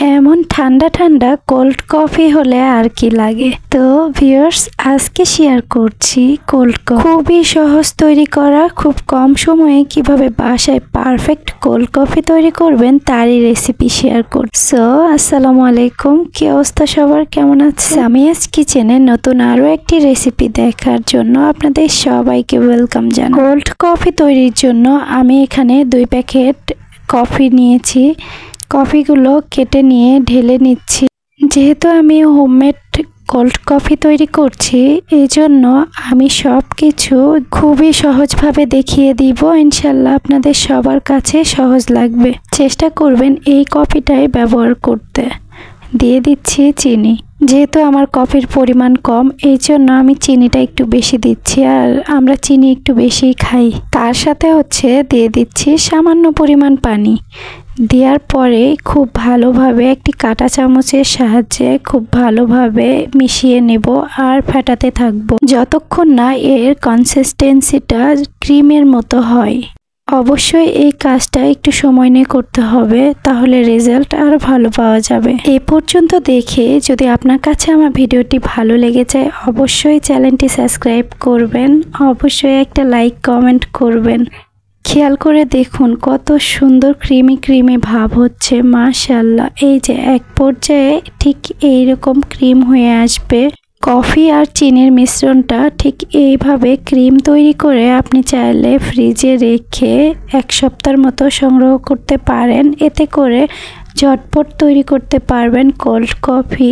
এমন ঠান্ডা ঠান্ডা কোল্ড কফি হলে আর কি লাগে। তো ভিউয়ার্স, আজকে শেয়ার করছি কোল্ড কফি খুবই সহজ তৈরি করা, খুব কম সময়ে কিভাবে বাসায় পারফেক্ট কোল্ড কফি তৈরি করবেন তারই রেসিপি শেয়ার করছি। আসসালামু আলাইকুম, কি অবস্থা সবার, কেমন আছে? সামিয়াস কিচেনে নতুন আরো একটি রেসিপি দেখার জন্য আপনাদের সবাইকে ওয়েলকাম জানাই। কোল্ড কফি তৈরির জন্য আমি এখানে 2 প্যাকেট কফি নিয়েছি। কফিগুলো কেটে নিয়ে ঢেলে নিচ্ছি। যেহেতু আমি হোমমেড কোল্ড কফি তৈরি করছি, এই জন্য আমি সব কিছু খুবই সহজভাবে দেখিয়ে দিব। ইনশাল্লাহ আপনাদের সবার কাছে সহজ লাগবে। চেষ্টা করবেন এই কফিটাই ব্যবহার করতে। দিয়ে দিচ্ছি চিনি। যেহেতু আমার কফির পরিমাণ কম, এই জন্য আমি চিনিটা একটু বেশি দিচ্ছি, আর আমরা চিনি একটু বেশি খাই। তার সাথে দিয়ে দিচ্ছি সামান্য পরিমাণ পানি। দেওয়ার পরে খুব ভালোভাবে একটি কাঁটা চামচের সাহায্যে খুব ভালোভাবে মিশিয়ে নেব আর ফেটাতে থাকবো যতক্ষণ না এর কনসিস্টেন্সিটা ক্রিমের মতো হয়। অবশ্যই এই কাজটা একটু সময় নিয়ে করতে হবে, তাহলে রেজাল্ট আরো ভালো পাওয়া যাবে। এই পর্যন্ত দেখে যদি আপনার কাছে আমার ভিডিওটি ভালো লেগে যায়, অবশ্যই চ্যানেলটি সাবস্ক্রাইব করবেন, অবশ্যই একটা লাইক কমেন্ট করবেন। খেয়াল করে দেখুন কত সুন্দর ক্রিমি ভাব হচ্ছে, মাশাআল্লাহ। এই যে এক পর্যায়ে ঠিক এইরকম ক্রিম হয়ে আসবে। কফি আর চিনির মিশ্রণটা ঠিক এইভাবে ক্রিম তৈরি করে আপনি চাইলে ফ্রিজে রেখে 1 সপ্তাহের মতো সংগ্রহ করতে পারেন। এতে করে ঝটপট তৈরি করতে পারবেন কোল্ড কফি,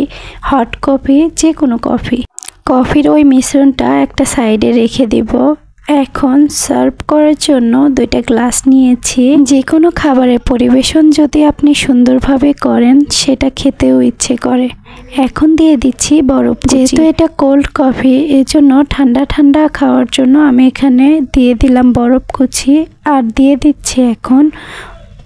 হট কফি, যে কোনো কফি। কফির ওই মিশ্রণটা একটা সাইডে রেখে দিব। এখন সার্ভ করার জন্য 2টা গ্লাস নিয়েছি। যে কোনো খাবারের পরিবেশন যদি আপনি সুন্দরভাবে করেন, সেটা খেতেও ইচ্ছে করে। এখন দিয়ে দিচ্ছি বরফ। যেহেতু এটা কোল্ড কফি, এর জন্য ঠান্ডা ঠান্ডা খাওয়ার জন্য আমি এখানে দিয়ে দিলাম বরফ কুচি, আর দিয়ে দিচ্ছি এখন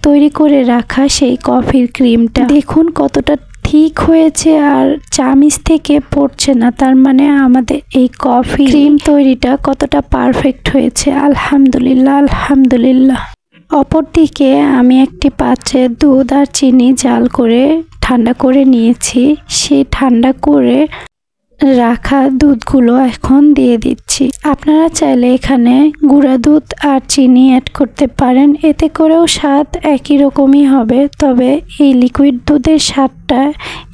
তৈরি করে রাখা সেই কফির ক্রিমটা। দেখুন কতটা ঠিক হয়েছে আর চামিচ থেকে পড়ছে না, তার মানে আমাদের এই কফি ক্রিম তৈরিটা কতটা পারফেক্ট হয়েছে। আলহামদুলিল্লাহ, আলহামদুলিল্লাহ। অপরদিকে আমি একটি পাত্রে দুধ আর চিনি জাল করে ঠান্ডা করে নিয়েছি। সেই ঠান্ডা করে রাখা দুধগুলো এখন দিয়ে দিচ্ছি। আপনারা চাইলে এখানে গুঁড়া দুধ আর চিনি অ্যাড করতে পারেন, এতে করেও স্বাদ একই রকমই হবে, তবে এই লিকুইড দুধের স্বাদটা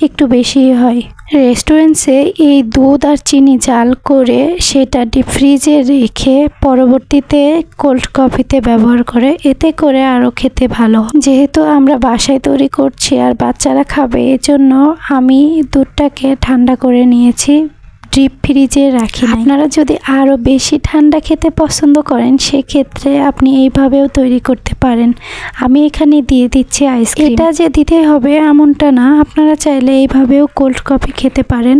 একটু বেশি হয়। রেস্টুরেন্টসে এই দুধ আর চিনি জাল করে সেটা ডিপ ফ্রিজে রেখে পরবর্তীতে কোল্ড কফিতে ব্যবহার করে, এতে করে আরও খেতে ভালো। যেহেতু আমরা বাসায় তৈরি করছি আর বাচ্চারা খাবে, এজন্য আমি দুধটাকে ঠান্ডা করে নিয়েছি, ডিপ ফ্রিজে রাখি। আপনারা যদি আরও বেশি ঠান্ডা খেতে পছন্দ করেন, সেক্ষেত্রে আপনি এইভাবেও তৈরি করতে পারেন। আমি এখানে দিয়ে দিচ্ছি আইসক্রিম। এটা যে দিতে হবে এমনটা না, আপনারা চাইলে এইভাবেও কোল্ড কফি খেতে পারেন,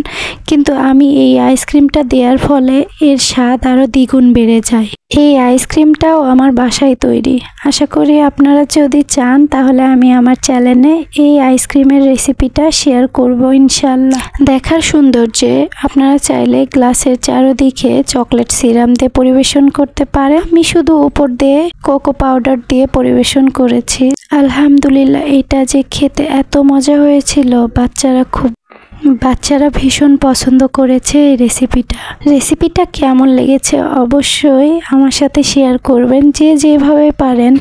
কিন্তু আমি এই আইসক্রিমটা দেওয়ার ফলে এর স্বাদ আরও দ্বিগুণ বেড়ে যায়। এই আইসক্রিমটাও আমার বাসায় তৈরি। আশা করি আপনারা যদি চান, তাহলে আমি আমার চ্যানেলে এই আইসক্রিমের রেসিপিটা শেয়ার করব ইনশাল্লাহ। দেখার সৌন্দর্যে আপনারা চাইলে গ্লাসের চারদিকে চকলেট সিরাপ দিয়ে পরিবেশন করতে পারে। আমি শুধু উপর দিয়ে কোকো পাউডার দিয়ে পরিবেশন করেছি। আলহামদুলিল্লাহ, এটা যে খেতে এত মজা হয়েছিল, বাচ্চারা ভীষণ পছন্দ করেছে এই রেসিপিটা কেমন লেগেছে অবশ্যই আমার সাথে শেয়ার করবেন, যে যেভাবে পারেন।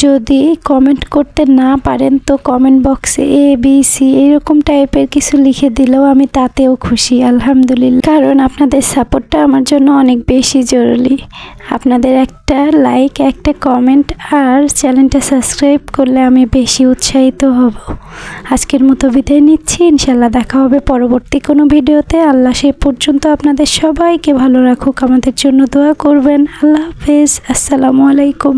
যদি কমেন্ট করতে না পারেন, তো কমেন্ট বক্সে ABC এরকম টাইপের কিছু লিখে দিলেও আমি তাতেও খুশি। আলহামদুলিল্লাহ, কারণ আপনাদের সাপোর্টটা আমার জন্য অনেক বেশি জরুরি। আপনাদের একটা লাইক, একটা কমেন্ট আর চ্যানেলটা সাবস্ক্রাইব করলে আমি বেশি উৎসাহিত হব। আজকের মতো বিদায় নিচ্ছি, ইনশাল্লাহ দেখা হবে পরবর্তী কোনো ভিডিওতে। আল্লাহ সে পর্যন্ত আপনাদের সবাইকে ভালো রাখুক, আমাদের জন্য দোয়া করবেন। আল্লাহ হাফেজ, আসসালামু আলাইকুম।